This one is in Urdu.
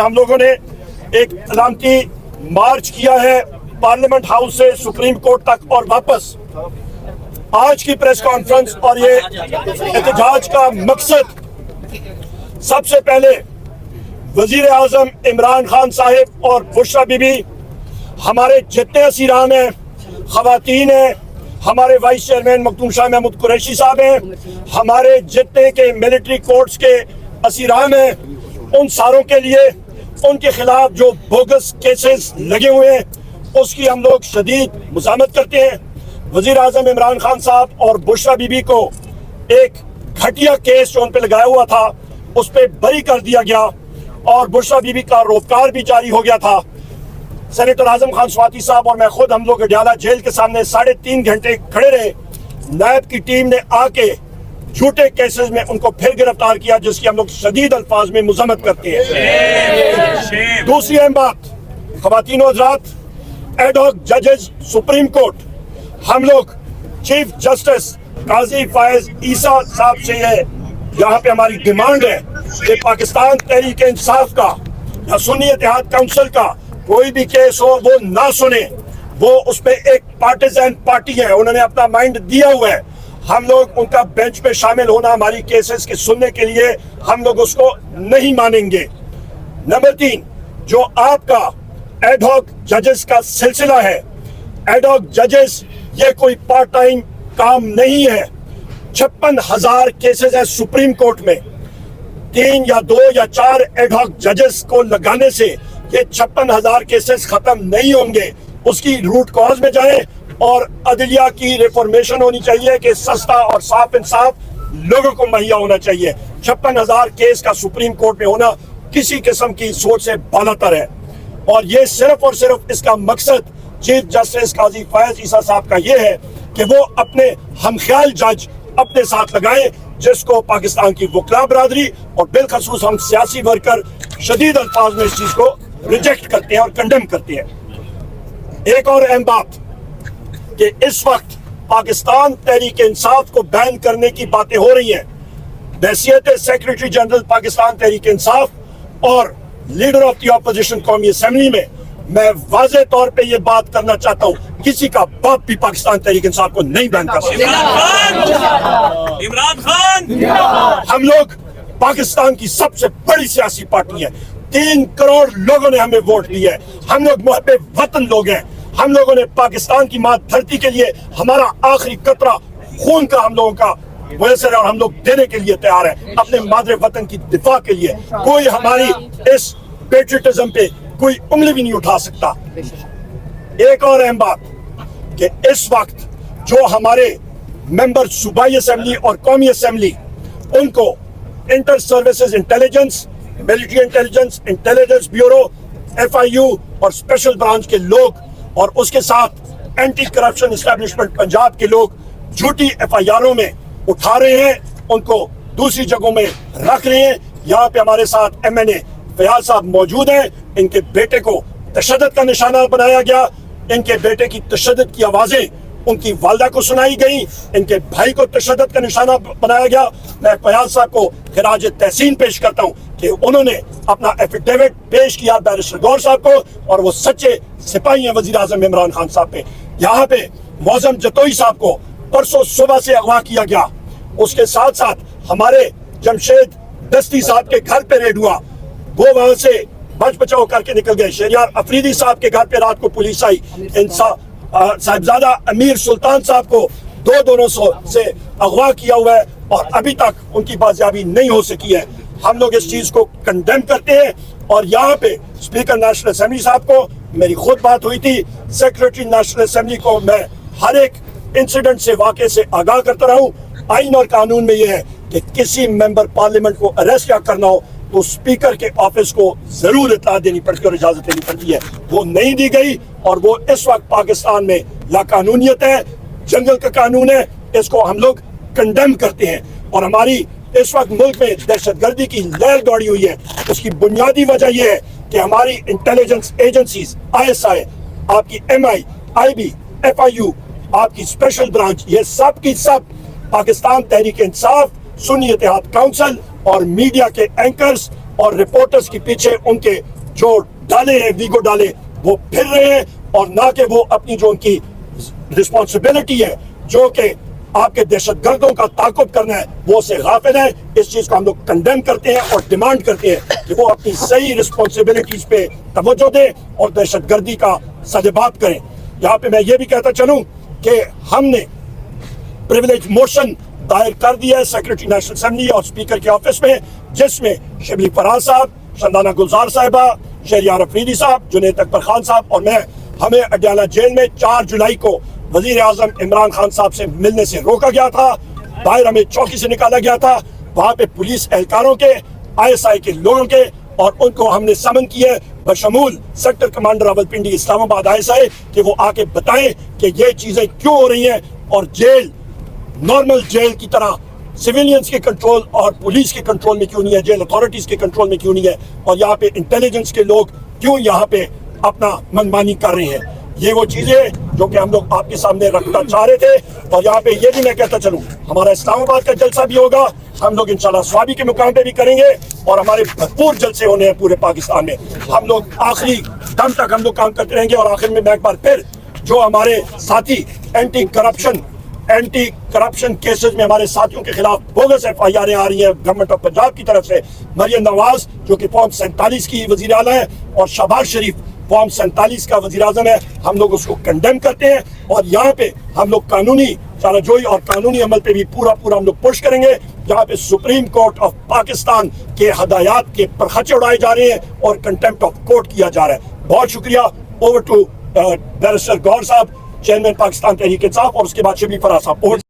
ہم لوگوں نے ایک علامتی مارچ کیا ہے پارلیمنٹ ہاؤس سے سپریم کورٹ تک اور واپس. آج کی پریس کانفرنس اور یہ احتجاج کا مقصد سب سے پہلے وزیر اعظم عمران خان صاحب اور بشرا بی بی، ہمارے جتنے اسیران ہیں، خواتین ہیں، ہمارے وائس چیئرمین مخدوم شاہ محمود قریشی صاحب ہیں، ہمارے جتنے کے ملٹری کورٹس کے اسیران ہیں، ان ساروں کے لیے ان کے خلاف جو بوگس کیسز لگے ہوئے ہیں اس کی ہم لوگ شدید مزاحمت کرتے ہیں. وزیر اعظم عمران خان صاحب اور بشرا بی بی کو ایک گھٹیا کیس جو ان پہ لگایا ہوا تھا اس پہ بری کر دیا گیا اور بشرا بی بی کا روزگار بھی جاری ہو گیا تھا. سینیٹر اعظم خان سواتی صاحب اور میں خود ہم لوگ اڈیالہ جیل کے سامنے 3.5 گھنٹے کھڑے رہے. نیب کی ٹیم نے آ کے جھوٹے کیسز میں ان کو پھر گرفتار کیا، جس کی ہم لوگ شدید الفاظ میں مذمت کرتے ہیں. دوسری اہم بات، خواتین و حضرات، ایڈ ہاک ججز سپریم کورٹ، ہم لوگ چیف جسٹس قاضی فائز عیسیٰ صاحب سے یہاں پہ ہماری ڈیمانڈ ہے کہ پاکستان تحریک انصاف کا یا سنی اتحاد کونسل کا کوئی بھی کیس ہو وہ نہ سنے. وہ اس پہ ایک پارٹیزن پارٹی ہے، انہوں نے اپنا مائنڈ دیا ہوا ہے. ہم لوگ ان کا بینچ پہ شامل ہونا ہماری کیسز کے سننے کے لیے ہم لوگ اس کو نہیں مانیں گے. نمبر 3، جو آپ کا ایڈ ہاک ججز کا سلسلہ ہے، ایڈ ہاک ججز یہ کوئی پارٹ ٹائم کام نہیں ہے. 56,000 کیسز ہیں سپریم کورٹ میں. 3 یا 2 یا 4 ایڈ ہاک ججز کو لگانے سے یہ 56,000 کیسز ختم نہیں ہوں گے. اس کی روٹ کاز میں جائیں اور عدلیہ کی ریفارمیشن ہونی چاہیے کہ سستا اور صاف انصاف لوگوں کو مہیا ہونا چاہیے. 56,000 کیس کا سپریم کورٹ میں ہونا کسی قسم کی سوچ سے بالاتر ہے. اور یہ صرف اور صرف اس کا مقصد چیف جسٹس قاضی فائز عیسیٰ صاحب کا یہ ہے کہ وہ اپنے ہم خیال جج اپنے ساتھ لگائیں، جس کو پاکستان کی وکلاء برادری اور بالخصوص ہم سیاسی ورکر شدید الفاظ میں اس چیز کو ریجیکٹ کرتے ہیں اور کنڈیم کرتے ہیں. ایک اور اہم بات کہ اس وقت پاکستان تحریک انصاف کو بین کرنے کی باتیں ہو رہی ہیں. بحیثیت سیکریٹری جنرل پاکستان تحریک انصاف اور لیڈر آف دی اپوزیشن قومی اسمبلی میں واضح طور پہ یہ بات کرنا چاہتا ہوں، کسی کا باپ بھی پاکستان تحریک انصاف کو نہیں بین کر سکتا. عمران خان، ہم لوگ پاکستان کی سب سے بڑی سیاسی پارٹی ہے. 3 کروڑ لوگوں نے ہمیں ووٹ دی ہے. ہم لوگ محب وطن لوگ ہیں. ہم لوگوں نے پاکستان کی ماں دھرتی کے لیے ہمارا آخری قطرہ خون کا ہم لوگوں کا میسر ہے اور ہم لوگ دینے کے لیے تیار ہیں اپنے مادر وطن کی دفاع کے لیے. کوئی ہماری اس پیٹریٹزم پہ کوئی انگلی بھی نہیں اٹھا سکتا. ایک اور اہم بات کہ اس وقت جو ہمارے ممبر صوبائی اسمبلی اور قومی اسمبلی، ان کو inter services intelligence, military intelligence, intelligence bureau, FIU اور اسپیشل برانچ کے لوگ اور اس کے ساتھ اینٹی کرپشن اسٹیبلشمنٹ پنجاب کے لوگ جھوٹی FIRوں میں اٹھا رہے ہیں، ان کو دوسری جگہوں میں رکھ رہے ہیں. یہاں پہ ہمارے ساتھ MNA فیاض صاحب موجود ہیں. ان کے بیٹے کو تشدد کا نشانہ بنایا گیا. ان کے بیٹے کی تشدد کی آوازیں ان کی والدہ کو سنائی گئیں. ان کے بھائی کو تشدد کا نشانہ بنایا گیا. میں فیاض صاحب کو خراج تحسین پیش کرتا ہوں کہ انہوں نے اپنا ایفیڈیوٹ پیش کیا بیرسٹر گور صاحب کو اور وہ سچے سپاہی ہیں وزیر اعظم عمران خان صاحب پہ. یہاں پہ معظم جتوئی صاحب کو پرسوں صبح سے اغوا کیا گیا. اس کے ساتھ ساتھ ہمارے جمشید دستی صاحب کے گھر پہ ریڈ ہوا، وہ وہاں سے بچ بچاؤ کر کے نکل گئے. شہریار افریدی صاحب کے گھر پہ رات کو پولیس آئی. صاحبزادہ امیر سلطان صاحب کو 200 سے اغوا کیا ہوا ہے اور ابھی تک ان کی بازیابی نہیں ہو سکی ہے. ہم لوگ اس چیز کو کنڈیم کرتے ہیں. اور یہاں پہ اسپیکر نیشنل اسمبلی صاحب کو میری خود بات ہوئی تھی. سیکریٹری نیشنل اسمبلی کو میں ہر ایک انسیڈنٹ سے، واقعے سے آگاہ کرتا رہا ہوں. آئین اور قانون میں یہ ہے کہ کسی ممبر پارلیمنٹ کو اریسٹ یا کرنا ہو تو اسپیکر کے آفس کو ضرور اطلاع دینی پڑتی اور اجازت دینی پڑتی ہے. وہ نہیں دی گئی اور وہ اس وقت پاکستان میں لا قانونیت ہے، جنگل کا قانون ہے. اس کو ہم لوگ کنڈیم کرتے ہیں. اور ہماری اس وقت ملک میں دہشت گردی کی لہر دوڑی ہوئی ہے. اس کی بنیادی وجہ یہ ہے کہ ہماری انٹیلیجنس ایجنسیز، ISI، آپ کی MI، IB، FIU، آپ کی اسپیشل برانچ، یہ سب کی سب پاکستان تحریک انصاف، سنی اتحاد کونسل اور میڈیا کے اینکرز اور رپورٹرز کے پیچھے ان کے جو ڈالے ہیں ویگو ڈالے وہ پھر رہے ہیں اور نہ کہ وہ اپنی جو ان کی رسپانسبلٹی ہے جو کہ آپ کے دہشت گردوں کا تعاقب کرنا ہے وہ سے غافل ہے. اس چیز کو ہم لوگ کنڈیم کرتے ہیں اور ڈیمانڈ کرتے ہیں کہ وہ اپنی صحیح رسپانسبلٹیز پہ توجہ دیں اور دہشت گردی کا سدباب کریں. یہاں پہ میں یہ بھی کہتا چلوں کہ ہم نے پریویلیج موشن دائر کر دیا ہے سیکرٹری نیشنل اسمبلی اور اسپیکر کے آفس میں, جس میں شبلی فراز صاحب, شندانہ گلزار صاحبہ, شہریار افریدی صاحب, جنید اکبر خان صاحب اور میں, ہمیں اڈیالہ جیل میں 4 جولائی کو وزیر اعظم عمران خان صاحب سے ملنے سے روکا گیا تھا. باہر ہمیں چوکی سے نکالا گیا تھا. وہاں پہ پولیس اہلکاروں کے, ISI کے لوگوں کے, اور ان کو ہم نے سمن کیا بشمول سیکٹر کمانڈر راولپنڈی اسلام آباد ISI کہ وہ آ کے بتائیں کہ یہ چیزیں کیوں ہو رہی ہیں اور جیل نارمل جیل کی طرح سویلینز کے کنٹرول اور پولیس کے کنٹرول میں کیوں نہیں ہے, جیل اتھارٹیز کے کنٹرول میں کیوں نہیں ہے, اور یہاں پہ انٹیلیجنس کے لوگ کیوں یہاں پہ اپنا منمانی کر رہے ہیں. یہ وہ چیزیں جو کہ ہم لوگ آپ کے سامنے رکھنا چاہ رہے تھے. اور یہاں پہ یہ بھی میں کہتا چلوں, ہمارا اسلام آباد کا جلسہ بھی ہوگا, ہم لوگ انشاءاللہ سوابی کے مقام پہ بھی کریں گے, اور ہمارے بھرپور جلسے ہونے ہیں پورے پاکستان میں. ہم لوگ آخری دم تک ہم لوگ کام کرتے رہیں گے. اور آخر میں ایک بار پھر جو ہمارے ساتھی اینٹی کرپشن کیسز میں ہمارے ساتھیوں کے خلاف بوگس FIR آ رہی ہیں گورنمنٹ آف پنجاب کی طرف سے, مریم نواز جو کہ فارم 47 کی وزیر اعلیٰ ہے اور شہباز شریف فارم 47 کا وزیر اعظم ہے, ہم لوگ اس کو کنڈیم کرتے ہیں. اور یہاں پہ ہم لوگ قانونی چارہ جوئی اور قانونی عمل پہ بھی پورا ہم لوگ پش کریں گے. جہاں پہ سپریم کورٹ آف پاکستان کے ہدایات کے پرخچے اڑائے جا رہے ہیں اور کنٹمپٹ آف کورٹ کیا جا رہا ہے. بہت شکریہ. اوور ٹو بیرسٹر گور صاحب, چیئرمین پاکستان تحریک انصاف, اور اس کے بعد شبلی فراز صاحب.